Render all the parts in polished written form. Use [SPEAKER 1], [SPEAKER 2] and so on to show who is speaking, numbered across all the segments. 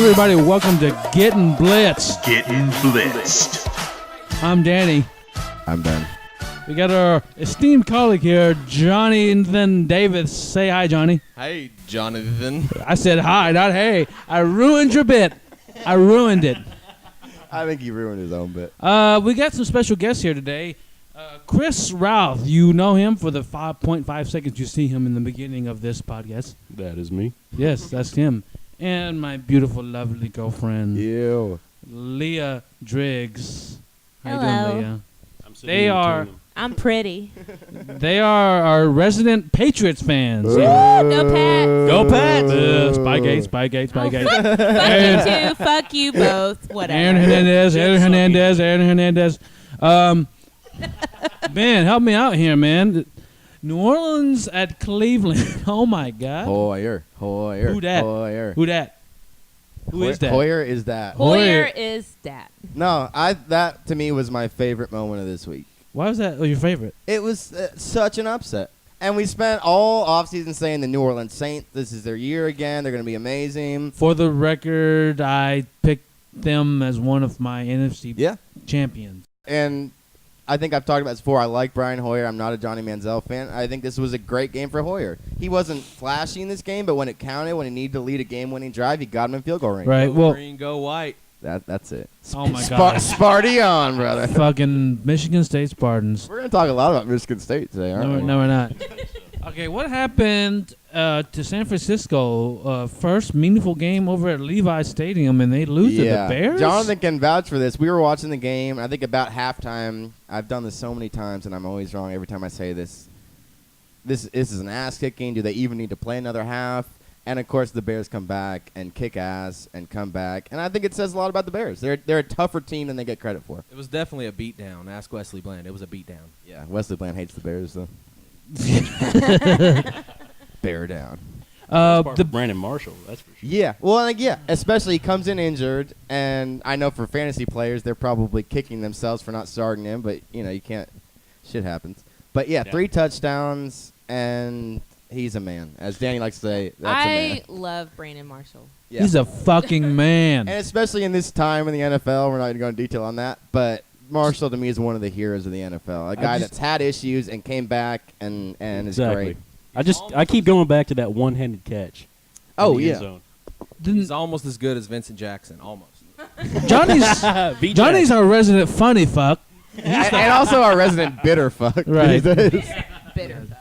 [SPEAKER 1] everybody. Welcome to Gettin Blitzed.
[SPEAKER 2] Gettin Blitzed.
[SPEAKER 1] I'm Danny.
[SPEAKER 3] I'm Ben.
[SPEAKER 1] We got our esteemed colleague here, Jonathan Davis. Say hi, Johnny.
[SPEAKER 4] Hey, Jonathan.
[SPEAKER 1] I said hi, not hey. I ruined your bit. I ruined it.
[SPEAKER 3] I think he ruined his own bit.
[SPEAKER 1] We got some special guests here today. Chris Routh, you know him for the 5.5 seconds you see him in the beginning of this podcast.
[SPEAKER 5] That is me.
[SPEAKER 1] Yes, that's him. And my beautiful, lovely girlfriend,
[SPEAKER 3] Ew.
[SPEAKER 1] Leah Driggs. How you
[SPEAKER 6] Hello.
[SPEAKER 1] doing, Leah?
[SPEAKER 5] I'm sitting
[SPEAKER 1] They
[SPEAKER 5] in between
[SPEAKER 1] are-
[SPEAKER 5] them.
[SPEAKER 6] I'm pretty.
[SPEAKER 1] They are our resident Patriots fans.
[SPEAKER 6] Go Pats.
[SPEAKER 5] Go Pats!
[SPEAKER 1] Spygate, Spygate, Spygate.
[SPEAKER 6] Fuck you too. Fuck you both. Whatever.
[SPEAKER 1] Aaron Hernandez. Ben, help me out here, man. New Orleans at Cleveland. Oh, my God.
[SPEAKER 3] Hoyer.
[SPEAKER 1] Who that?
[SPEAKER 3] Hoyer.
[SPEAKER 1] Who that? Who is that?
[SPEAKER 3] Hoyer is that.
[SPEAKER 6] Hoyer is that.
[SPEAKER 3] No, that to me was my favorite moment of this week.
[SPEAKER 1] Why was that your favorite?
[SPEAKER 3] It was such an upset. And we spent all offseason saying the New Orleans Saints, this is their year again. They're going to be amazing.
[SPEAKER 1] For the record, I picked them as one of my NFC champions.
[SPEAKER 3] And I think I've talked about this before. I like Brian Hoyer. I'm not a Johnny Manziel fan. I think this was a great game for Hoyer. He wasn't flashy in this game, but when it counted, when he needed to lead a game-winning drive, he got him in field goal range.
[SPEAKER 1] Right.
[SPEAKER 4] Go
[SPEAKER 1] Well,
[SPEAKER 4] green, go white.
[SPEAKER 3] That's it.
[SPEAKER 1] oh, my God.
[SPEAKER 3] Sparty on, brother.
[SPEAKER 1] Fucking Michigan State Spartans.
[SPEAKER 3] We're going to talk a lot about Michigan State today, aren't we?
[SPEAKER 1] No, we're not. Okay, what happened to San Francisco? First meaningful game over at Levi Stadium, and they lose to the Bears?
[SPEAKER 3] Jonathan can vouch for this. We were watching the game. I think about halftime. I've done this so many times, and I'm always wrong every time I say this. This is an ass-kicking. Do they even need to play another half? And, of course, the Bears come back and kick ass and come back. And I think it says a lot about the Bears. They're a tougher team than they get credit for.
[SPEAKER 4] It was definitely a beatdown. Ask Wesley Bland. It was a beatdown.
[SPEAKER 3] Yeah, Wesley Bland hates the Bears, though. Bear down.
[SPEAKER 5] Brandon Marshall, that's for sure.
[SPEAKER 3] Yeah, well, especially he comes in injured, and I know for fantasy players, they're probably kicking themselves for not starting him, but, you can't. Shit happens. But, yeah, 3 touchdowns, and he's a man. As Danny likes to say, that's a man.
[SPEAKER 6] I love Brandon Marshall.
[SPEAKER 3] Yeah.
[SPEAKER 1] He's a fucking man.
[SPEAKER 3] And especially in this time in the NFL, we're not going to go into detail on that, but Marshall to me is one of the heroes of the NFL. A guy that's had issues and came back and is great.
[SPEAKER 5] I keep going back to that one-handed catch.
[SPEAKER 3] Oh,
[SPEAKER 5] in the
[SPEAKER 3] yeah.
[SPEAKER 5] end zone.
[SPEAKER 4] He's almost as good as Vincent Jackson. Almost.
[SPEAKER 1] Johnny's our resident funny fuck.
[SPEAKER 3] and also our resident bitter fuck.
[SPEAKER 1] Right.
[SPEAKER 6] Bitter fuck.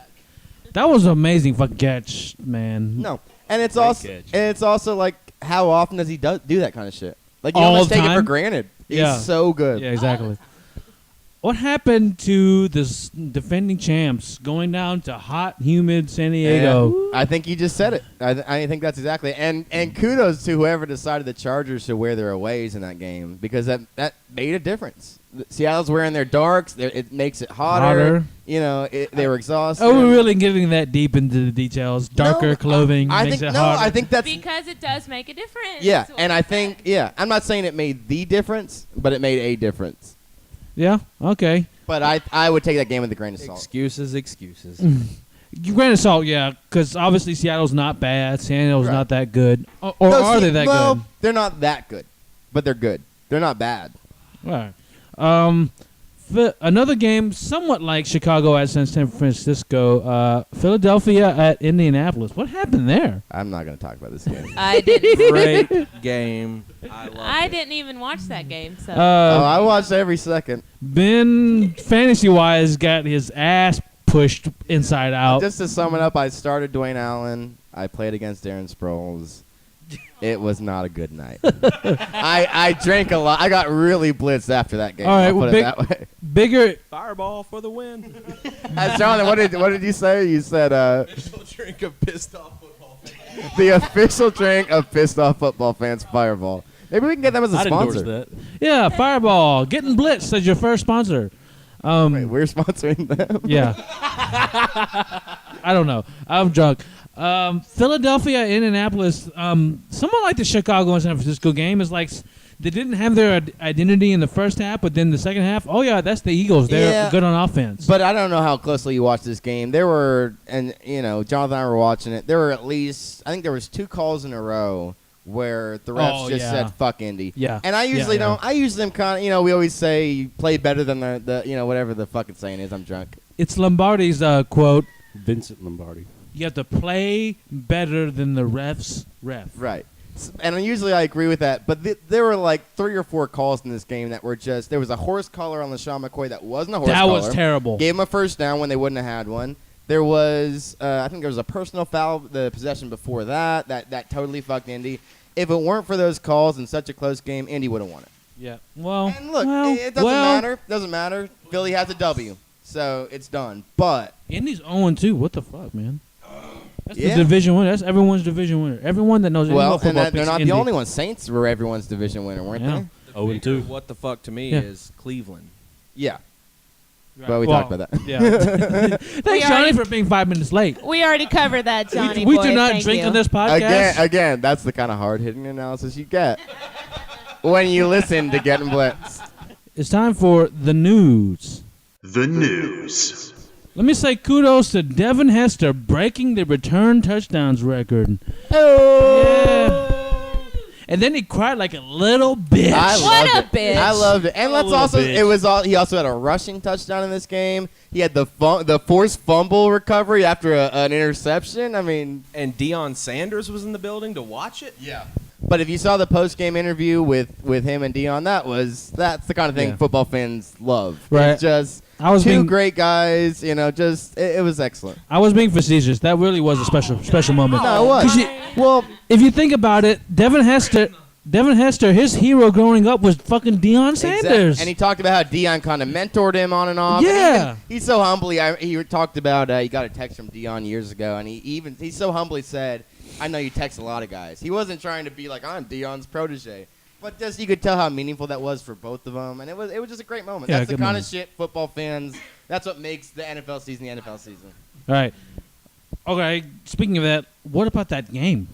[SPEAKER 1] That was an amazing fucking catch, man.
[SPEAKER 3] No. And it's
[SPEAKER 5] Great
[SPEAKER 3] also like, how often does he do that kind of shit? Like, you
[SPEAKER 1] All
[SPEAKER 3] almost
[SPEAKER 1] the
[SPEAKER 3] take it for
[SPEAKER 1] time?
[SPEAKER 3] granted.
[SPEAKER 1] Yeah.
[SPEAKER 3] He's so good.
[SPEAKER 1] Yeah, exactly. What happened to the defending champs going down to hot, humid San Diego?
[SPEAKER 3] I think you just said it. I think that's exactly it. And kudos to whoever decided the Chargers should wear their aways in that game, because that made a difference. Seattle's wearing their darks. It makes it hotter. They were exhausted.
[SPEAKER 1] Oh, we're really getting that deep into the details. Darker
[SPEAKER 3] No,
[SPEAKER 1] clothing
[SPEAKER 3] I
[SPEAKER 1] makes
[SPEAKER 3] think
[SPEAKER 1] it hotter.
[SPEAKER 3] I think that's
[SPEAKER 6] Because it does make a difference.
[SPEAKER 3] yeah.
[SPEAKER 6] is what
[SPEAKER 3] And
[SPEAKER 6] I
[SPEAKER 3] I think I'm not saying it made the difference, but it made a difference.
[SPEAKER 1] Yeah, okay.
[SPEAKER 3] But I would take that game with a grain of salt.
[SPEAKER 4] Excuses.
[SPEAKER 1] Grain of salt, yeah, because obviously Seattle's not bad. San Diego's
[SPEAKER 3] Right.
[SPEAKER 1] not that good. Or
[SPEAKER 3] No,
[SPEAKER 1] are they that
[SPEAKER 3] well,
[SPEAKER 1] good?
[SPEAKER 3] they're not that good, but they're good. They're not bad.
[SPEAKER 1] All right. Another game somewhat like Chicago at San Francisco. Philadelphia at Indianapolis. What happened there?
[SPEAKER 3] I'm not going to talk about this game.
[SPEAKER 6] I didn't.
[SPEAKER 4] Great game. I
[SPEAKER 6] didn't even watch that game. So
[SPEAKER 3] I watched every second.
[SPEAKER 1] Ben, fantasy-wise, got his ass pushed inside out.
[SPEAKER 3] Just to sum it up, I started Dwayne Allen. I played against Darren Sproles. It was not a good night. I drank a lot. I got really blitzed after that game.
[SPEAKER 1] All right,
[SPEAKER 3] I'll
[SPEAKER 1] well,
[SPEAKER 3] put it that way.
[SPEAKER 1] Bigger.
[SPEAKER 4] Fireball for the win.
[SPEAKER 3] Jonathan, what did you say? You said
[SPEAKER 4] Drink of pissed off football fans.
[SPEAKER 3] the official drink of pissed off football fans, Fireball. Maybe we can get them as a
[SPEAKER 5] I'd endorse
[SPEAKER 3] sponsor.
[SPEAKER 5] that.
[SPEAKER 1] Yeah, Fireball. Gettin Blitzed as your first sponsor.
[SPEAKER 3] Wait, we're sponsoring them.
[SPEAKER 1] Yeah. I don't know. I'm drunk. Philadelphia, Indianapolis, somewhat like the Chicago and San Francisco game, is like they didn't have their identity in the first half, but then the second half, oh yeah, that's the Eagles. They're good on offense.
[SPEAKER 3] But I don't know how closely you watched this game. There were, and Jonathan and I were watching it. There were at least, I think there was 2 calls in a row where the refs just said fuck Indy.
[SPEAKER 1] Yeah.
[SPEAKER 3] And I usually don't. I usually am kind of, we always say you play better than the whatever the fucking saying is. I'm drunk.
[SPEAKER 1] It's Lombardi's quote.
[SPEAKER 5] Vincent Lombardi.
[SPEAKER 1] You have to play better than the refs ref.
[SPEAKER 3] Right. And usually I agree with that, but there were like 3 or 4 calls in this game that were just, there was a horse collar on LaShawn McCoy that wasn't a horse collar.
[SPEAKER 1] That was terrible.
[SPEAKER 3] Gave him a first down when they wouldn't have had one. There was, I think there was a personal foul the possession before that totally fucked Indy. If it weren't for those calls in such a close game, Indy would have won it.
[SPEAKER 1] Yeah. Well,
[SPEAKER 3] and look, it doesn't matter. Doesn't matter. Philly has a W, so it's done. But
[SPEAKER 1] Indy's 0-2. What the fuck, man? That's the division winner. That's everyone's division winner. Everyone that knows
[SPEAKER 3] well,
[SPEAKER 1] football
[SPEAKER 3] and they're not
[SPEAKER 1] Indy.
[SPEAKER 3] the only ones. Saints were everyone's division winner, weren't they?
[SPEAKER 5] 0-2.
[SPEAKER 4] What the fuck to me is Cleveland.
[SPEAKER 3] Yeah.
[SPEAKER 1] Right.
[SPEAKER 3] Well, we talked about that.
[SPEAKER 1] Yeah. Thanks, Johnny, for being 5 minutes late.
[SPEAKER 6] We already covered that, Johnny.
[SPEAKER 1] We
[SPEAKER 6] boy.
[SPEAKER 1] do not
[SPEAKER 6] Thank
[SPEAKER 1] drink
[SPEAKER 6] you.
[SPEAKER 1] on this podcast.
[SPEAKER 3] Again, that's the kind of hard-hitting analysis you get when you listen to Gettin Blitzed.
[SPEAKER 1] It's time for the news.
[SPEAKER 2] The news.
[SPEAKER 1] Let me say kudos to Devin Hester breaking the return touchdowns record.
[SPEAKER 3] Oh.
[SPEAKER 1] Yeah. And then he cried like a little bitch.
[SPEAKER 6] What a bitch.
[SPEAKER 3] I loved it. And let's also, he also had a rushing touchdown in this game. He had the forced fumble recovery after an interception. I mean,
[SPEAKER 4] And Deion Sanders was in the building to watch it?
[SPEAKER 3] yeah. But if you saw the post-game interview with him and Deion, that's the kind of thing football fans love.
[SPEAKER 1] Right.
[SPEAKER 3] It's just two great guys, it was excellent.
[SPEAKER 1] I was being facetious. That really was a special moment.
[SPEAKER 3] No, it was. Well,
[SPEAKER 1] if you think about it, Devin Hester, his hero growing up was fucking Deion Sanders.
[SPEAKER 3] exactly. And he talked about how Deion kind of mentored him on and off.
[SPEAKER 1] Yeah.
[SPEAKER 3] And he's so humbly. He talked about he got a text from Deion years ago, and he so humbly said, "I know you text a lot of guys." He wasn't trying to be like, "I'm Deion's protege," but just you could tell how meaningful that was for both of them, and it was just a great moment.
[SPEAKER 1] Yeah,
[SPEAKER 3] That's the
[SPEAKER 1] good
[SPEAKER 3] kind
[SPEAKER 1] moment.
[SPEAKER 3] of shit football fans. That's what makes the NFL season the NFL season.
[SPEAKER 1] All right. Okay, speaking of that, what about that game?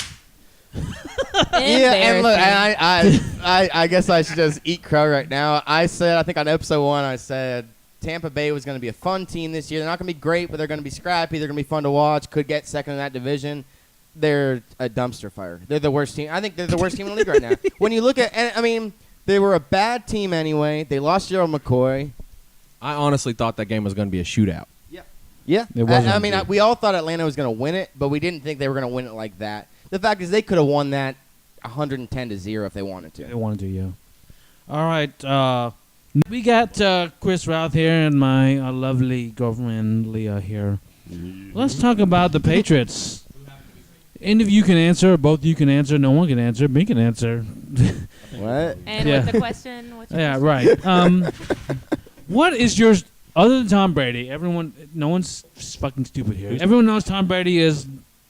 [SPEAKER 3] Yeah, and look, I guess I should just eat crow right now. I think on episode 1, I said Tampa Bay was going to be a fun team this year. They're not going to be great, but they're going to be scrappy. They're going to be fun to watch. Could get second in that division. They're a dumpster fire. They're the worst team. I think they're the worst team in the league right now. When you look at, they were a bad team anyway. They lost Gerald McCoy.
[SPEAKER 4] I honestly thought that game was going to be a shootout.
[SPEAKER 3] Yeah,
[SPEAKER 1] It wasn't.
[SPEAKER 3] we all thought Atlanta was going to win it, but we didn't think they were going to win it like that. The fact is, they could have won that 110-0 if they wanted to.
[SPEAKER 1] They wanted to, yeah. All right. We got Chris Routh here and my lovely girlfriend Leah here. Let's talk about the Patriots. Any of you can answer, both of you can answer, no one can answer, me can answer.
[SPEAKER 3] What?
[SPEAKER 6] And
[SPEAKER 1] Yeah.
[SPEAKER 6] with the question, what's your
[SPEAKER 1] Yeah,
[SPEAKER 6] question?
[SPEAKER 1] right. What is yours, other than Tom Brady, no one's fucking stupid here. Everyone knows Tom Brady is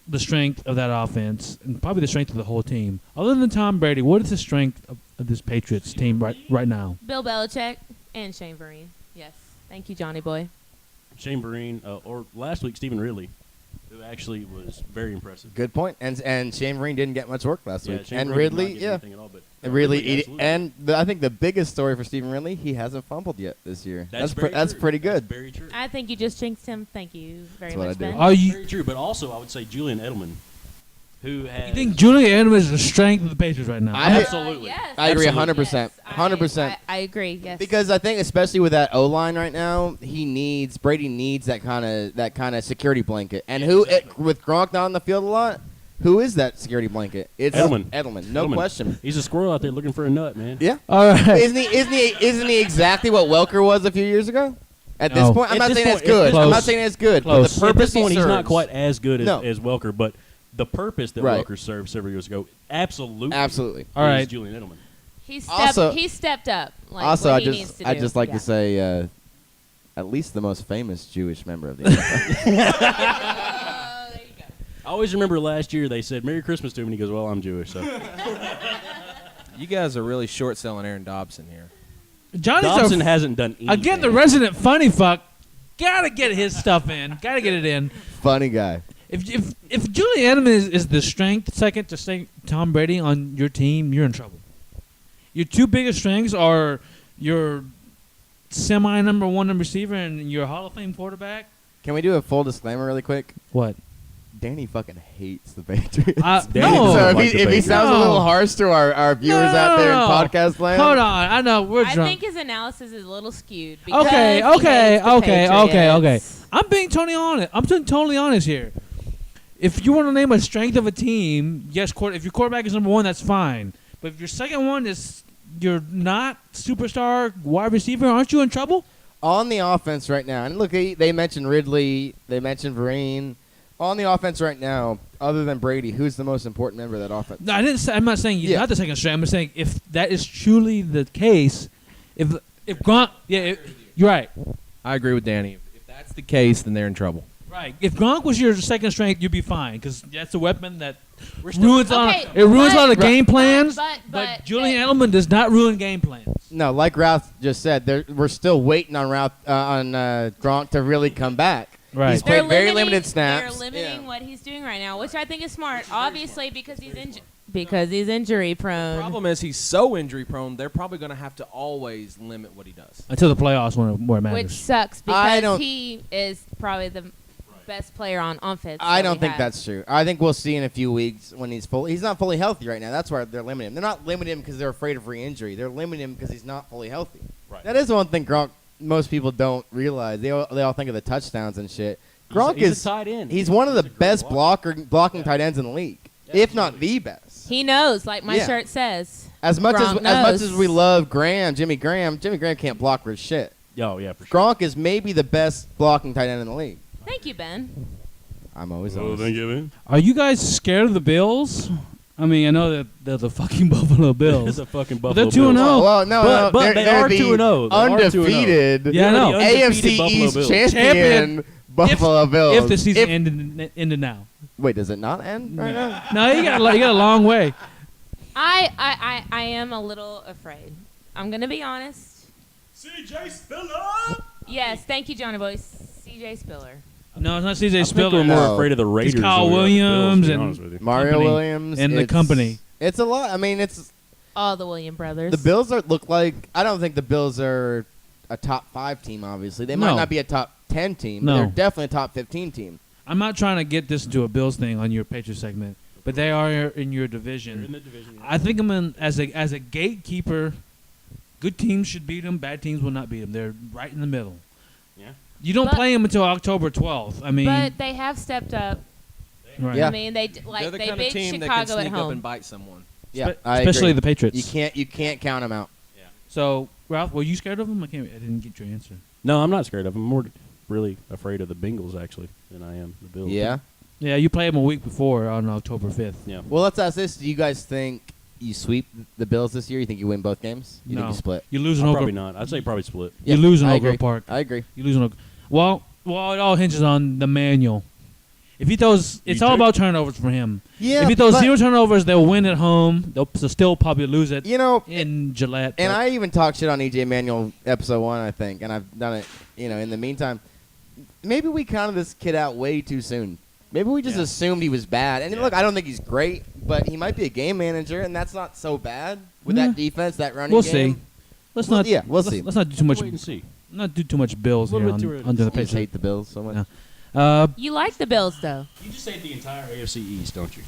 [SPEAKER 1] the strength of that offense and probably the strength of the whole team. Other than Tom Brady, what is the strength of this Patriots team right now?
[SPEAKER 6] Bill Belichick and Shane Vereen. Yes. Thank you, Johnny boy.
[SPEAKER 5] Shane Vereen, or last week, Stephen Ridley, who actually was very impressive.
[SPEAKER 3] Good point. And Shane Vereen didn't get much work last week.
[SPEAKER 5] Shane
[SPEAKER 3] And
[SPEAKER 5] Vereen
[SPEAKER 3] Ridley,
[SPEAKER 5] did not get anything at all, but
[SPEAKER 3] Ridley,
[SPEAKER 5] absolutely.
[SPEAKER 3] and I think the biggest story for Stephen Ridley, he hasn't fumbled yet this year. That's
[SPEAKER 5] very true.
[SPEAKER 3] pretty good.
[SPEAKER 5] That's very true.
[SPEAKER 6] I think you just jinxed him. Thank you very
[SPEAKER 3] That's what
[SPEAKER 6] much,
[SPEAKER 3] I do.
[SPEAKER 6] Ben.
[SPEAKER 1] Are you
[SPEAKER 5] Very true, but also I would say Julian Edelman, who has...
[SPEAKER 1] You think Julian Edelman is the strength of the Patriots right now?
[SPEAKER 5] Absolutely.
[SPEAKER 6] Yes.
[SPEAKER 3] I agree
[SPEAKER 5] Absolutely.
[SPEAKER 3] 100%.
[SPEAKER 6] Yes,
[SPEAKER 3] 100%.
[SPEAKER 6] I agree. Yes.
[SPEAKER 3] Because I think, especially with that O-line right now, Brady needs that kind of security blanket. And with Gronk not on the field a lot, who is that security blanket? It's
[SPEAKER 5] Edelman.
[SPEAKER 3] No question.
[SPEAKER 5] He's a squirrel out there looking for a nut, man.
[SPEAKER 3] Yeah.
[SPEAKER 1] All right.
[SPEAKER 3] Isn't he exactly what Welker was a few years ago? At
[SPEAKER 1] No.
[SPEAKER 3] this point, I'm
[SPEAKER 5] At
[SPEAKER 3] not
[SPEAKER 5] this
[SPEAKER 3] saying it's
[SPEAKER 5] point,
[SPEAKER 3] good.
[SPEAKER 1] close.
[SPEAKER 3] I'm not saying it's good. But
[SPEAKER 1] Close.
[SPEAKER 3] the
[SPEAKER 5] At
[SPEAKER 3] purpose
[SPEAKER 5] this point,
[SPEAKER 3] he
[SPEAKER 5] he's not
[SPEAKER 3] serves-
[SPEAKER 5] quite as good
[SPEAKER 3] No.
[SPEAKER 5] as Welker, but the purpose that
[SPEAKER 3] Right.
[SPEAKER 5] Welker served several years ago, absolutely.
[SPEAKER 1] All right.
[SPEAKER 5] is Julian Edelman.
[SPEAKER 6] he
[SPEAKER 3] Also-
[SPEAKER 6] stepped up. Like
[SPEAKER 3] Also,
[SPEAKER 6] what he needs to do.
[SPEAKER 3] I'd just like to say, at least the most famous Jewish member of the NFL.
[SPEAKER 6] Oh, there you go.
[SPEAKER 5] I always remember last year they said Merry Christmas to him, and he goes, "Well, I'm Jewish." So
[SPEAKER 4] You guys are really short selling Aaron Dobson here.
[SPEAKER 1] Johnny's
[SPEAKER 5] Dobson hasn't done anything.
[SPEAKER 1] again the resident funny fuck. Gotta get his stuff in. Gotta get it in.
[SPEAKER 3] Funny guy.
[SPEAKER 1] If Julian Edelman is the strength second to Tom Brady on your team, you're in trouble. Your two biggest strengths are your semi number one receiver and your Hall of Fame quarterback.
[SPEAKER 3] Can we do a full disclaimer really quick?
[SPEAKER 1] What?
[SPEAKER 3] Danny fucking hates the Patriots.
[SPEAKER 5] Danny
[SPEAKER 1] no.
[SPEAKER 5] doesn't
[SPEAKER 3] So
[SPEAKER 5] like
[SPEAKER 3] if
[SPEAKER 5] the
[SPEAKER 3] he
[SPEAKER 5] Patriots.
[SPEAKER 3] sounds a
[SPEAKER 1] No.
[SPEAKER 3] little harsh to our viewers out there in podcast land,
[SPEAKER 1] Hold on. I know we're
[SPEAKER 6] I
[SPEAKER 1] drunk.
[SPEAKER 6] think his analysis is a little skewed. Because
[SPEAKER 1] Okay,
[SPEAKER 6] he
[SPEAKER 1] okay,
[SPEAKER 6] hates the
[SPEAKER 1] okay, okay, okay.
[SPEAKER 6] Patriots.
[SPEAKER 1] I'm being totally honest. I'm being totally honest here. If you want to name a strength of a team, yes, if your quarterback is number one, that's fine. But if your second one is you're not superstar wide receiver, aren't you in trouble?
[SPEAKER 3] on the offense right now, and look, they mentioned Ridley, they mentioned Vereen. On the offense right now, other than Brady, who's the most important member of that offense?
[SPEAKER 1] No, I didn't say, I'm not saying you're
[SPEAKER 3] Yeah.
[SPEAKER 1] not the second string. I'm saying if that is truly the case, if Gronk, you're right.
[SPEAKER 4] I agree with Danny. If that's the case, then they're in trouble.
[SPEAKER 1] Right. If Gronk was your second strength, you'd be fine because that's a weapon that ruins
[SPEAKER 6] Okay,
[SPEAKER 1] it ruins a lot of
[SPEAKER 6] but-
[SPEAKER 1] game plans.
[SPEAKER 6] but-
[SPEAKER 1] Julian Edelman does not ruin game plans.
[SPEAKER 3] No, like Routh just said, we're still waiting on Gronk to really come back.
[SPEAKER 1] Right.
[SPEAKER 3] He's
[SPEAKER 6] They're
[SPEAKER 3] played very
[SPEAKER 6] limiting-
[SPEAKER 3] limited snaps.
[SPEAKER 6] They're limiting
[SPEAKER 3] Yeah.
[SPEAKER 6] what he's doing right now, which I think is smart. Obviously, because he's injury prone.
[SPEAKER 4] Problem is he's so injury prone, they're probably going to have to always limit what he does.
[SPEAKER 1] Until the playoffs where it matters.
[SPEAKER 6] Which sucks
[SPEAKER 3] I
[SPEAKER 6] because
[SPEAKER 3] don't-
[SPEAKER 6] he is probably the best player on offense.
[SPEAKER 3] I
[SPEAKER 6] that
[SPEAKER 3] don't
[SPEAKER 6] we
[SPEAKER 3] think
[SPEAKER 6] have.
[SPEAKER 3] that's true. I think we'll see in a few weeks when he's fully. He's not fully healthy right now. That's why they're limiting him. They're not limiting him because they're afraid of re-injury. They're limiting him because he's not fully healthy.
[SPEAKER 5] Right.
[SPEAKER 3] That is the one thing Gronk most people don't realize. They all think of the touchdowns and shit. Gronk
[SPEAKER 5] He's
[SPEAKER 3] is
[SPEAKER 5] a tight end.
[SPEAKER 3] He's one of the
[SPEAKER 5] a great
[SPEAKER 3] best
[SPEAKER 5] blocker.
[SPEAKER 3] blocking tight ends in the league, if not the best.
[SPEAKER 6] He knows, like my
[SPEAKER 3] Yeah.
[SPEAKER 6] shirt says.
[SPEAKER 3] As much
[SPEAKER 6] Gronk
[SPEAKER 3] as
[SPEAKER 6] knows.
[SPEAKER 3] we love Jimmy Graham can't block for shit.
[SPEAKER 5] Oh, yeah, for sure.
[SPEAKER 3] Gronk is maybe the best blocking tight end in the league.
[SPEAKER 6] Thank you, Ben.
[SPEAKER 3] I'm always
[SPEAKER 5] Oh,
[SPEAKER 3] honest.
[SPEAKER 5] thank you, man.
[SPEAKER 1] Are you guys scared of the Bills? I mean, I know that they're the fucking Buffalo
[SPEAKER 5] It's
[SPEAKER 1] Bills.
[SPEAKER 5] a fucking
[SPEAKER 1] But
[SPEAKER 5] Buffalo
[SPEAKER 1] they're 2-0.
[SPEAKER 5] Bills.
[SPEAKER 3] Well, no,
[SPEAKER 5] But
[SPEAKER 3] no,
[SPEAKER 5] they
[SPEAKER 3] they're
[SPEAKER 5] are
[SPEAKER 3] the
[SPEAKER 5] 2-0. They are 2-0.
[SPEAKER 3] undefeated
[SPEAKER 1] Yeah, I know.
[SPEAKER 5] They're the undefeated
[SPEAKER 3] AFC
[SPEAKER 5] Buffalo
[SPEAKER 3] East
[SPEAKER 5] Bills.
[SPEAKER 3] champion Buffalo Bills.
[SPEAKER 1] If the season ended now.
[SPEAKER 3] Wait, does it not end right now?
[SPEAKER 1] No, you got a long way.
[SPEAKER 6] I am a little afraid. I'm gonna be honest.
[SPEAKER 5] CJ Spiller.
[SPEAKER 6] Yes, thank you, Johnny Boy. CJ Spiller.
[SPEAKER 1] No, it's not C.J.
[SPEAKER 5] I think
[SPEAKER 1] Spiller.
[SPEAKER 5] we're more
[SPEAKER 3] No.
[SPEAKER 5] afraid of the Raiders.
[SPEAKER 1] Kyle
[SPEAKER 5] than we are the Bills,
[SPEAKER 1] Williams
[SPEAKER 5] to be
[SPEAKER 1] and-
[SPEAKER 5] honest with you.
[SPEAKER 3] Mario
[SPEAKER 1] Company.
[SPEAKER 3] Williams
[SPEAKER 1] And the
[SPEAKER 3] it's-
[SPEAKER 1] company.
[SPEAKER 3] It's a lot. I mean, it's
[SPEAKER 6] All the William brothers.
[SPEAKER 3] the Bills look like. I don't think the Bills are a top 5 team. Obviously, they
[SPEAKER 1] No.
[SPEAKER 3] might not be a top 10 team. But
[SPEAKER 1] No.
[SPEAKER 3] they're definitely a top 15 team.
[SPEAKER 1] I'm not trying to get this into a Bills thing on your Patriots segment, but they are in your
[SPEAKER 5] They're in
[SPEAKER 1] division.
[SPEAKER 5] the division. Yeah.
[SPEAKER 1] I think I'm in as a gatekeeper. Good teams should beat them. Bad teams will not beat them. They're right in the middle.
[SPEAKER 5] Yeah.
[SPEAKER 1] You don't
[SPEAKER 6] But-
[SPEAKER 1] play them until October 12th. I mean,
[SPEAKER 6] but they have stepped up.
[SPEAKER 1] right.
[SPEAKER 3] Yeah.
[SPEAKER 6] I mean, they
[SPEAKER 4] they're the
[SPEAKER 6] they
[SPEAKER 4] kind of
[SPEAKER 6] beat
[SPEAKER 4] team that can
[SPEAKER 6] Chicago at
[SPEAKER 4] sneak up
[SPEAKER 6] home.
[SPEAKER 4] and bite someone.
[SPEAKER 3] Yeah,
[SPEAKER 1] Spe-
[SPEAKER 3] I
[SPEAKER 1] especially
[SPEAKER 3] agree.
[SPEAKER 1] the Patriots.
[SPEAKER 3] You can't count them out.
[SPEAKER 1] So, Ralph, were you scared of them? I didn't get your answer.
[SPEAKER 5] No, I'm not scared of them. I'm more really afraid of the Bengals, actually, than I am the Bills.
[SPEAKER 3] Yeah.
[SPEAKER 1] Yeah, you played them a week before on October 5th.
[SPEAKER 5] Yeah.
[SPEAKER 3] Well, let's ask this: do you guys think you sweep the Bills this year? You think you win both games? You think
[SPEAKER 1] No.
[SPEAKER 3] you split?
[SPEAKER 1] You lose in Oak
[SPEAKER 5] Probably
[SPEAKER 1] Grove.
[SPEAKER 5] not. I'd say probably split.
[SPEAKER 1] You lose in
[SPEAKER 3] I
[SPEAKER 1] Oak Grove
[SPEAKER 3] agree.
[SPEAKER 1] Park.
[SPEAKER 3] I agree.
[SPEAKER 1] You lose in Oak. Well, it all hinges on the manual. If he throws, it's
[SPEAKER 5] You
[SPEAKER 1] all
[SPEAKER 5] think?
[SPEAKER 1] about turnovers for him.
[SPEAKER 3] Yeah,
[SPEAKER 1] If he throws
[SPEAKER 3] but-
[SPEAKER 1] 0 turnovers, they'll win at home. They'll still probably lose it
[SPEAKER 3] You know,
[SPEAKER 1] in Gillette.
[SPEAKER 3] and
[SPEAKER 1] but-
[SPEAKER 3] I even talked shit on EJ Manuel episode 1, I think, and I've done it. In the meantime, maybe we counted this kid out way too soon. Maybe we just
[SPEAKER 5] Yeah.
[SPEAKER 3] assumed he was bad. And
[SPEAKER 5] Yeah.
[SPEAKER 3] look, I don't think he's great, but he might be a game manager, and that's not so bad with
[SPEAKER 1] Yeah.
[SPEAKER 3] that defense, that running
[SPEAKER 1] We'll
[SPEAKER 3] game.
[SPEAKER 1] see. Let's
[SPEAKER 3] Well,
[SPEAKER 1] not.
[SPEAKER 3] yeah, we'll
[SPEAKER 1] let's,
[SPEAKER 3] see.
[SPEAKER 1] Let's not do too much.
[SPEAKER 5] Wait and see.
[SPEAKER 1] Not do too much Bills
[SPEAKER 5] A little
[SPEAKER 1] here
[SPEAKER 5] bit too
[SPEAKER 1] on,
[SPEAKER 5] early.
[SPEAKER 1] under the
[SPEAKER 3] I just
[SPEAKER 1] Patriots.
[SPEAKER 3] hate the Bills so much.
[SPEAKER 1] No.
[SPEAKER 6] You like the Bills, though.
[SPEAKER 5] You just hate the entire AFC East, don't you?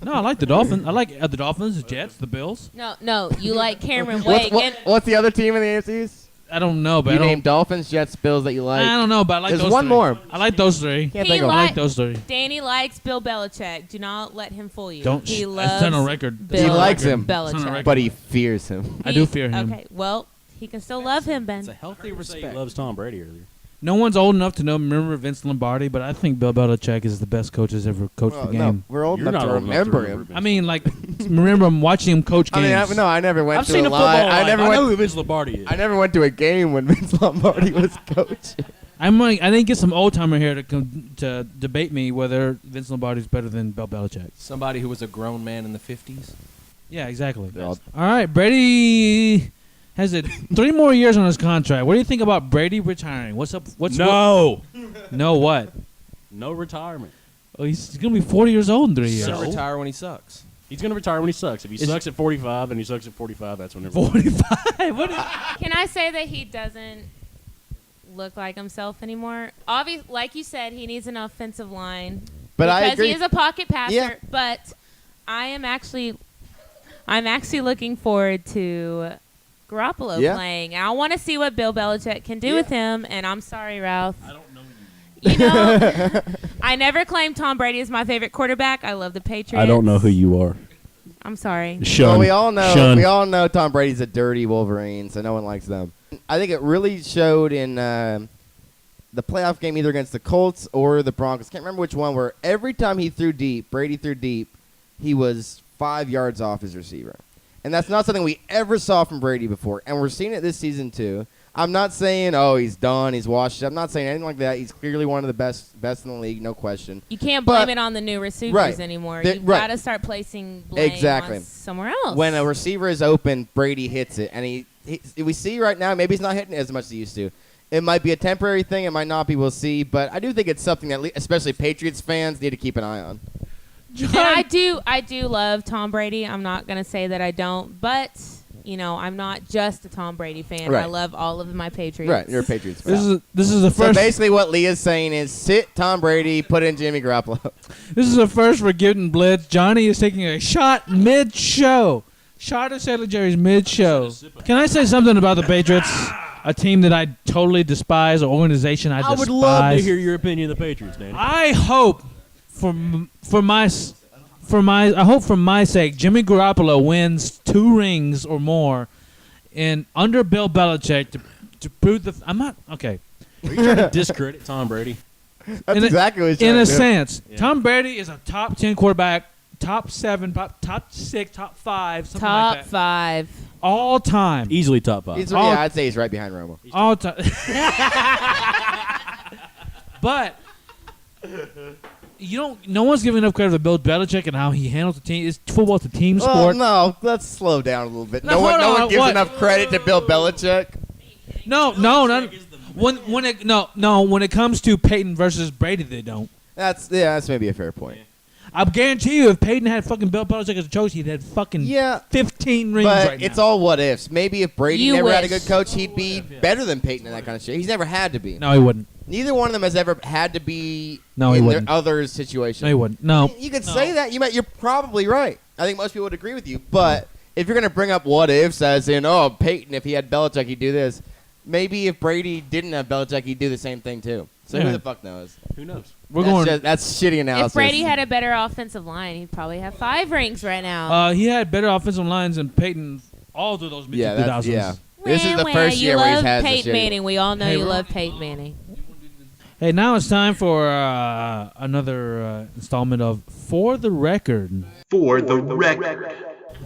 [SPEAKER 1] No, I like the Dolphins. I like the Dolphins, the Jets, the Bills.
[SPEAKER 6] No, you like Cameron Wake.
[SPEAKER 3] What's the other team in the AFC East?
[SPEAKER 1] I don't know, but
[SPEAKER 3] You
[SPEAKER 1] I don't.
[SPEAKER 3] named Dolphins, Jets, Bills that you like.
[SPEAKER 1] I don't know, but I like
[SPEAKER 3] There's
[SPEAKER 1] those
[SPEAKER 3] one
[SPEAKER 1] three.
[SPEAKER 3] more.
[SPEAKER 1] I like those three.
[SPEAKER 3] Can't
[SPEAKER 6] He
[SPEAKER 3] think of
[SPEAKER 1] I
[SPEAKER 3] them.
[SPEAKER 1] like those three.
[SPEAKER 6] Danny likes Bill Belichick. Do not let him fool you.
[SPEAKER 1] Don't.
[SPEAKER 6] He
[SPEAKER 1] That's
[SPEAKER 6] loves
[SPEAKER 1] on a record.
[SPEAKER 6] Bill
[SPEAKER 3] He likes him.
[SPEAKER 1] It's on a
[SPEAKER 6] Belichick.
[SPEAKER 1] record.
[SPEAKER 3] But he fears him.
[SPEAKER 1] I do fear him.
[SPEAKER 6] Okay, well, he can still love him, Ben.
[SPEAKER 4] It's a healthy
[SPEAKER 5] Say
[SPEAKER 4] respect.
[SPEAKER 5] he loves Tom Brady earlier.
[SPEAKER 1] No one's old enough to remember Vince Lombardi, but I think Bill Belichick is the best coach that's ever coached
[SPEAKER 3] Well,
[SPEAKER 1] the
[SPEAKER 3] no,
[SPEAKER 1] game.
[SPEAKER 3] we're old
[SPEAKER 5] You're
[SPEAKER 3] enough
[SPEAKER 5] not
[SPEAKER 3] to
[SPEAKER 5] old enough to
[SPEAKER 3] remember
[SPEAKER 5] remember
[SPEAKER 3] him.
[SPEAKER 5] Vince.
[SPEAKER 1] I mean, like, remember him watching him coach
[SPEAKER 3] I
[SPEAKER 1] games.
[SPEAKER 3] mean, I never went
[SPEAKER 5] I've
[SPEAKER 3] to
[SPEAKER 5] seen
[SPEAKER 3] a
[SPEAKER 5] a football.
[SPEAKER 3] live. I
[SPEAKER 5] I
[SPEAKER 3] never
[SPEAKER 5] know
[SPEAKER 3] went.
[SPEAKER 5] who Vince Lombardi is.
[SPEAKER 3] I never went to a game when Vince Lombardi was coaching.
[SPEAKER 1] I didn't get some old timer here to debate me whether Vince Lombardi is better than Bill Belichick.
[SPEAKER 4] Somebody who was a grown man in the 50s.
[SPEAKER 1] Yeah, exactly.
[SPEAKER 3] They're all-
[SPEAKER 1] All right, Brady has 3 more years on his contract. What do you think about Brady retiring? What's up?
[SPEAKER 5] No.
[SPEAKER 1] No what?
[SPEAKER 5] No retirement.
[SPEAKER 1] Oh, he's gonna be 40 years old in 3
[SPEAKER 4] He's
[SPEAKER 1] years.
[SPEAKER 4] gonna retire when he sucks.
[SPEAKER 5] He's going to retire when he sucks. If he
[SPEAKER 1] Is-
[SPEAKER 5] sucks at 45 and he sucks at 45, that's when
[SPEAKER 1] 45. What?
[SPEAKER 6] Can I say that he doesn't look like himself anymore? Obviously, like you said, he needs an offensive line.
[SPEAKER 3] But I
[SPEAKER 6] because
[SPEAKER 3] agree.
[SPEAKER 6] he is a pocket passer.
[SPEAKER 3] Yeah.
[SPEAKER 6] But I'm actually looking forward to Garoppolo
[SPEAKER 3] Yeah.
[SPEAKER 6] playing. And I want to see what Bill Belichick can do with him. And I'm sorry, Routh.
[SPEAKER 5] I don't know.
[SPEAKER 6] You know, I never claimed Tom Brady is my favorite quarterback. I love the Patriots.
[SPEAKER 5] I don't know who you are.
[SPEAKER 6] I'm sorry.
[SPEAKER 5] Shun.
[SPEAKER 3] Well, we all know.
[SPEAKER 5] Shun.
[SPEAKER 3] We all know Tom Brady's a dirty Wolverine, so no one likes them. I think it really showed in the playoff game, either against the Colts or the Broncos. Can't remember which one. Where every time he threw deep, Brady threw deep, he was 5 yards off his receiver, and that's not something we ever saw from Brady before. And we're seeing it this season too. I'm not saying, oh, he's done, he's washed. I'm not saying anything like that. He's clearly one of the best in the league, no question.
[SPEAKER 6] You can't blame
[SPEAKER 3] But-
[SPEAKER 6] it on the new receivers
[SPEAKER 3] Right.
[SPEAKER 6] anymore.
[SPEAKER 3] They-
[SPEAKER 6] You've
[SPEAKER 3] right.
[SPEAKER 6] got to start placing blame
[SPEAKER 3] Exactly.
[SPEAKER 6] on somewhere else.
[SPEAKER 3] When a receiver is open, Brady hits it, and we see right now maybe he's not hitting it as much as he used to. It might be a temporary thing, it might not be. We'll see, but I do think it's something that especially Patriots fans need to keep an eye on.
[SPEAKER 6] And I do love Tom Brady. I'm not going to say that I don't, but you know, I'm not just a Tom Brady fan.
[SPEAKER 3] Right.
[SPEAKER 6] I love all of my Patriots.
[SPEAKER 3] Right, you're a Patriots fan.
[SPEAKER 1] This is the
[SPEAKER 3] So
[SPEAKER 1] first.
[SPEAKER 3] basically, what Leah's saying is sit Tom Brady, put in Jimmy Garoppolo.
[SPEAKER 1] This is the first for Gettin Blitzed. Johnny is taking a shot mid-show. Shot at Sailor Jerry's mid-show. Can I say something about the Patriots? A team that I totally despise, an organization I despise.
[SPEAKER 5] I would love to hear your opinion of the Patriots, Danny.
[SPEAKER 1] I hope for my sake, Jimmy Garoppolo wins 2 rings or more, and under Bill Belichick to prove the. I'm not okay.
[SPEAKER 5] Are you trying to discredit Tom Brady?
[SPEAKER 3] That's exactly what he's
[SPEAKER 1] In
[SPEAKER 3] trying
[SPEAKER 1] a
[SPEAKER 3] to do.
[SPEAKER 1] sense,
[SPEAKER 5] Yeah.
[SPEAKER 1] Tom Brady is a top 10 quarterback, top 7, top 6, top 5, something
[SPEAKER 6] Top
[SPEAKER 1] like that.
[SPEAKER 6] 5.
[SPEAKER 1] All time.
[SPEAKER 5] Easily top 5.
[SPEAKER 3] He's,
[SPEAKER 1] All-
[SPEAKER 3] yeah, I'd say he's right behind Romo.
[SPEAKER 1] All time. But no one's giving enough credit to Bill Belichick and how he handles the team. Football's a team
[SPEAKER 3] Well,
[SPEAKER 1] sport.
[SPEAKER 3] no, let's slow down a little bit.
[SPEAKER 1] No,
[SPEAKER 3] No one
[SPEAKER 1] hold on,
[SPEAKER 3] gives
[SPEAKER 1] what?
[SPEAKER 3] enough credit to Bill Belichick.
[SPEAKER 1] No. When it comes to Peyton versus Brady, they don't.
[SPEAKER 3] That's maybe a fair point.
[SPEAKER 1] I guarantee you, if Peyton had fucking Bill Belichick as a coach, he'd had fucking
[SPEAKER 3] Yeah,
[SPEAKER 1] 15 rings
[SPEAKER 3] but
[SPEAKER 1] right
[SPEAKER 3] it's
[SPEAKER 1] now.
[SPEAKER 3] all what ifs. Maybe if Brady
[SPEAKER 6] You
[SPEAKER 3] never had a
[SPEAKER 6] wish.
[SPEAKER 3] good coach, he'd be better than Peyton and that kind of shit. He's never had to be.
[SPEAKER 1] No, he wouldn't.
[SPEAKER 3] Neither one of them has ever had to be
[SPEAKER 1] No, he
[SPEAKER 3] in their
[SPEAKER 1] wouldn't.
[SPEAKER 3] other situation.
[SPEAKER 1] No, he wouldn't. No.
[SPEAKER 3] You could say that. You're probably right. I think most people would agree with you. But if you're going to bring up what ifs as in, oh, Peyton, if he had Belichick, he'd do this. Maybe if Brady didn't have Belichick, he'd do the same thing too. So
[SPEAKER 1] Yeah.
[SPEAKER 3] who the fuck knows?
[SPEAKER 5] Who knows?
[SPEAKER 3] That's shitty analysis.
[SPEAKER 6] If Brady had a better offensive line, he'd probably have 5 rings right now.
[SPEAKER 1] He had better offensive lines than Peyton all through those mid 2000s.
[SPEAKER 3] This is the
[SPEAKER 6] Wah,
[SPEAKER 3] first
[SPEAKER 6] you
[SPEAKER 3] year where he's
[SPEAKER 6] love
[SPEAKER 3] had the
[SPEAKER 6] Peyton
[SPEAKER 3] shitty.
[SPEAKER 6] Manning. We all know
[SPEAKER 1] Hey,
[SPEAKER 6] you
[SPEAKER 1] Ron.
[SPEAKER 6] love Peyton Manning.
[SPEAKER 1] Hey, now it's time for another installment of For the Record.
[SPEAKER 2] For the record.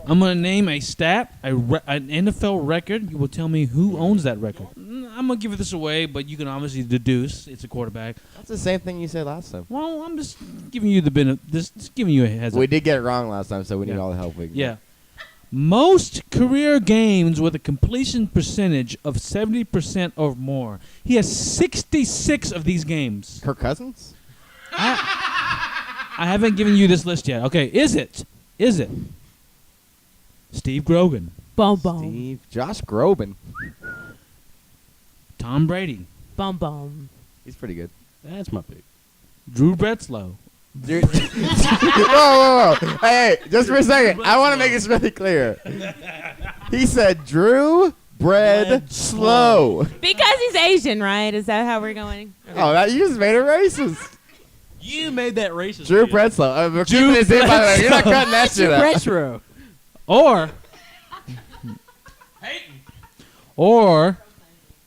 [SPEAKER 1] I'm going to name a stat, an NFL record. You will tell me who owns that record. I'm going to give this away, but you can obviously deduce it's a quarterback.
[SPEAKER 3] That's the same thing you said last time.
[SPEAKER 1] Well, I'm just giving you just giving you a heads up.
[SPEAKER 3] We did get it wrong last time, so we need
[SPEAKER 1] Yeah.
[SPEAKER 3] all the help we can get.
[SPEAKER 1] Yeah. Most career games with a completion percentage of 70% or more. He has 66 of these games.
[SPEAKER 3] Kirk Cousins?
[SPEAKER 1] I haven't given you this list yet. Okay, is it Steve Grogan,
[SPEAKER 6] Boom, boom.
[SPEAKER 3] Steve. Josh Groban.
[SPEAKER 1] Tom Brady,
[SPEAKER 6] Boom, boom.
[SPEAKER 3] He's pretty good.
[SPEAKER 5] That's my pick.
[SPEAKER 1] Drew Bretzlow,
[SPEAKER 3] Dude. whoa. Hey, just for a second. I want to make this really clear. He said Drew Bread Slow.
[SPEAKER 6] Because he's Asian, right? Is that how we're going?
[SPEAKER 3] Oh, you just made it racist.
[SPEAKER 5] You made that racist.
[SPEAKER 3] Drew
[SPEAKER 5] Leah.
[SPEAKER 3] Bretzlow. We're keeping this in, by the way. You're not cutting that shit out.
[SPEAKER 5] Retro.
[SPEAKER 1] or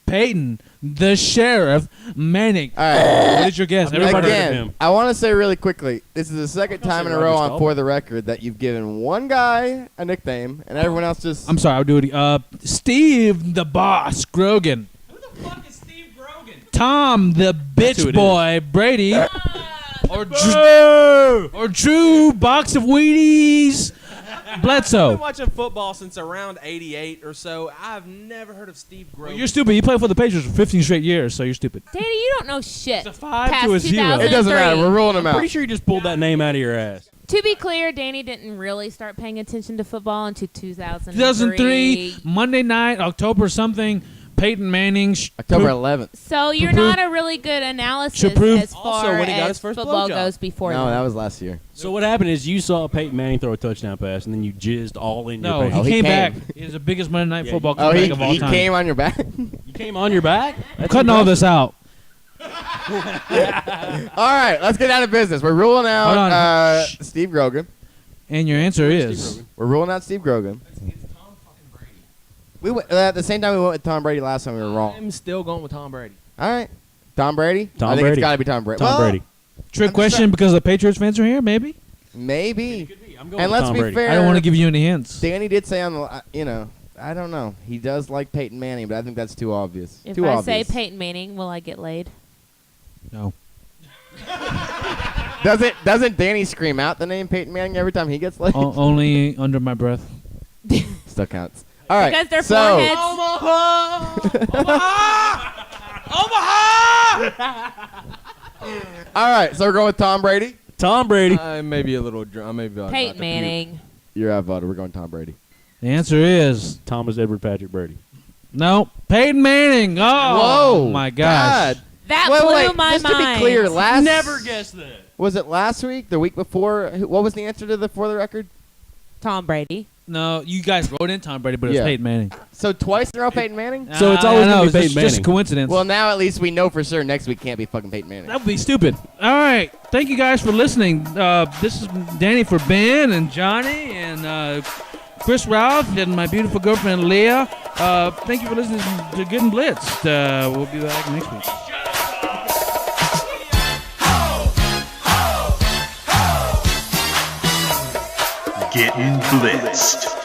[SPEAKER 1] Peyton, the Sheriff Manning.
[SPEAKER 3] All right.
[SPEAKER 1] What is your guess?
[SPEAKER 5] I've never
[SPEAKER 1] Everybody.
[SPEAKER 5] heard of
[SPEAKER 3] Again,
[SPEAKER 5] him.
[SPEAKER 3] I want to say really quickly, this is the second
[SPEAKER 5] Don't
[SPEAKER 3] time
[SPEAKER 5] say
[SPEAKER 3] in a row
[SPEAKER 5] Roger
[SPEAKER 3] on
[SPEAKER 5] Staubach.
[SPEAKER 3] For the Record that you've given one guy a nickname and everyone else just...
[SPEAKER 1] I'm sorry, I'll do it. Steve the Boss Grogan.
[SPEAKER 5] Who the fuck is Steve Grogan?
[SPEAKER 1] Tom the
[SPEAKER 5] who
[SPEAKER 1] Bitch
[SPEAKER 5] it
[SPEAKER 1] Boy Brady. or Drew Box of Wheaties
[SPEAKER 4] I've
[SPEAKER 1] Bledsoe.
[SPEAKER 4] been watching football since around '88 or so. I've never heard of Steve Grogan.
[SPEAKER 1] You're stupid. You played for the Patriots for 15 straight years, so you're stupid.
[SPEAKER 6] Danny, you don't know shit.
[SPEAKER 1] It's a 5
[SPEAKER 6] Past
[SPEAKER 1] to a 0.
[SPEAKER 6] 2000.
[SPEAKER 3] It doesn't matter.
[SPEAKER 6] 3.
[SPEAKER 3] We're ruling him
[SPEAKER 5] I'm
[SPEAKER 3] out.
[SPEAKER 5] pretty sure you just pulled that name out of your ass.
[SPEAKER 6] To be clear, Danny didn't really start paying attention to football until 2003.
[SPEAKER 1] 2003, Monday night, October something. Peyton Manning.
[SPEAKER 3] October 11th.
[SPEAKER 6] So you're
[SPEAKER 1] Prove-
[SPEAKER 6] not a really good analysis
[SPEAKER 1] To prove-
[SPEAKER 6] as
[SPEAKER 4] Also,
[SPEAKER 6] far
[SPEAKER 4] when he got his
[SPEAKER 6] as
[SPEAKER 4] first
[SPEAKER 6] football
[SPEAKER 4] blowjob.
[SPEAKER 6] goes before
[SPEAKER 3] No,
[SPEAKER 6] that.
[SPEAKER 3] that was last year.
[SPEAKER 5] So what happened is you saw Peyton Manning throw a touchdown pass, and then you jizzed all in
[SPEAKER 1] No,
[SPEAKER 5] your
[SPEAKER 1] he
[SPEAKER 5] pants.
[SPEAKER 3] he
[SPEAKER 1] came
[SPEAKER 3] came.
[SPEAKER 1] back. He was the biggest Monday Night
[SPEAKER 5] Yeah,
[SPEAKER 1] Football
[SPEAKER 3] Oh,
[SPEAKER 1] comeback of all
[SPEAKER 3] he
[SPEAKER 1] time.
[SPEAKER 3] came on your back?
[SPEAKER 5] You came on your back?
[SPEAKER 1] I'm cutting all this out.
[SPEAKER 3] All right, let's get down to business. We're ruling
[SPEAKER 1] Hold on.
[SPEAKER 3] out
[SPEAKER 1] Shh.
[SPEAKER 3] Steve Grogan.
[SPEAKER 1] And your answer is
[SPEAKER 3] We're ruling out Steve Grogan. We went, at the same time we went with Tom Brady last time. We were wrong.
[SPEAKER 4] I'm still going with Tom Brady.
[SPEAKER 3] All right, Tom Brady.
[SPEAKER 5] Tom
[SPEAKER 3] I think
[SPEAKER 5] Brady.
[SPEAKER 3] it's got to be Tom Brady.
[SPEAKER 5] Tom
[SPEAKER 3] Well,
[SPEAKER 5] Brady.
[SPEAKER 1] trick
[SPEAKER 3] I'm
[SPEAKER 1] question
[SPEAKER 3] just-
[SPEAKER 1] because the Patriots fans are here. Maybe
[SPEAKER 3] Maybe.
[SPEAKER 5] I'm going
[SPEAKER 3] And
[SPEAKER 5] with
[SPEAKER 3] let's
[SPEAKER 5] Tom
[SPEAKER 3] be
[SPEAKER 5] Brady.
[SPEAKER 3] fair.
[SPEAKER 1] I don't want to give you any hints.
[SPEAKER 3] Danny did say on the, I don't know. He does like Peyton Manning, but I think that's too obvious.
[SPEAKER 6] If
[SPEAKER 3] too
[SPEAKER 6] I
[SPEAKER 3] obvious.
[SPEAKER 6] say Peyton Manning, will I get laid?
[SPEAKER 1] No.
[SPEAKER 3] Doesn't Danny scream out the name Peyton Manning every time he gets laid?
[SPEAKER 1] Only under my breath.
[SPEAKER 3] Still counts. All right.
[SPEAKER 6] Because their
[SPEAKER 3] so, all right, so we're going with Tom Brady.
[SPEAKER 5] Tom Brady.
[SPEAKER 4] I may be a little drunk. I may be about
[SPEAKER 6] Peyton
[SPEAKER 4] to
[SPEAKER 6] Manning.
[SPEAKER 3] You're outvoted. We're going Tom Brady.
[SPEAKER 1] The answer is
[SPEAKER 5] Thomas Edward Patrick Brady.
[SPEAKER 1] no. Peyton Manning. Oh,
[SPEAKER 3] Whoa,
[SPEAKER 1] my gosh.
[SPEAKER 3] God.
[SPEAKER 6] That
[SPEAKER 3] Wait,
[SPEAKER 6] blew
[SPEAKER 3] wait,
[SPEAKER 6] my
[SPEAKER 3] just
[SPEAKER 6] mind.
[SPEAKER 3] to be clear,
[SPEAKER 5] guessed that.
[SPEAKER 3] was it last week, the week before? What was the answer to the for the record?
[SPEAKER 6] Tom Brady.
[SPEAKER 1] No, you guys wrote in Tom Brady, but it's
[SPEAKER 3] Yeah.
[SPEAKER 1] Peyton Manning.
[SPEAKER 3] So twice in a row, Peyton Manning.
[SPEAKER 5] So it's always
[SPEAKER 1] I know,
[SPEAKER 5] gonna be
[SPEAKER 1] it's just-
[SPEAKER 5] Peyton
[SPEAKER 1] just
[SPEAKER 5] Manning.
[SPEAKER 1] coincidence.
[SPEAKER 3] Well, now at least we know for sure next week can't be fucking Peyton Manning.
[SPEAKER 1] That would be stupid. All right. Thank you guys for listening. This is Danny for Ben and Johnny and Chris Routh and my beautiful girlfriend Leah. Thank you for listening to Gettin Blitzed. We'll be back next week.
[SPEAKER 2] Gettin Blitzed.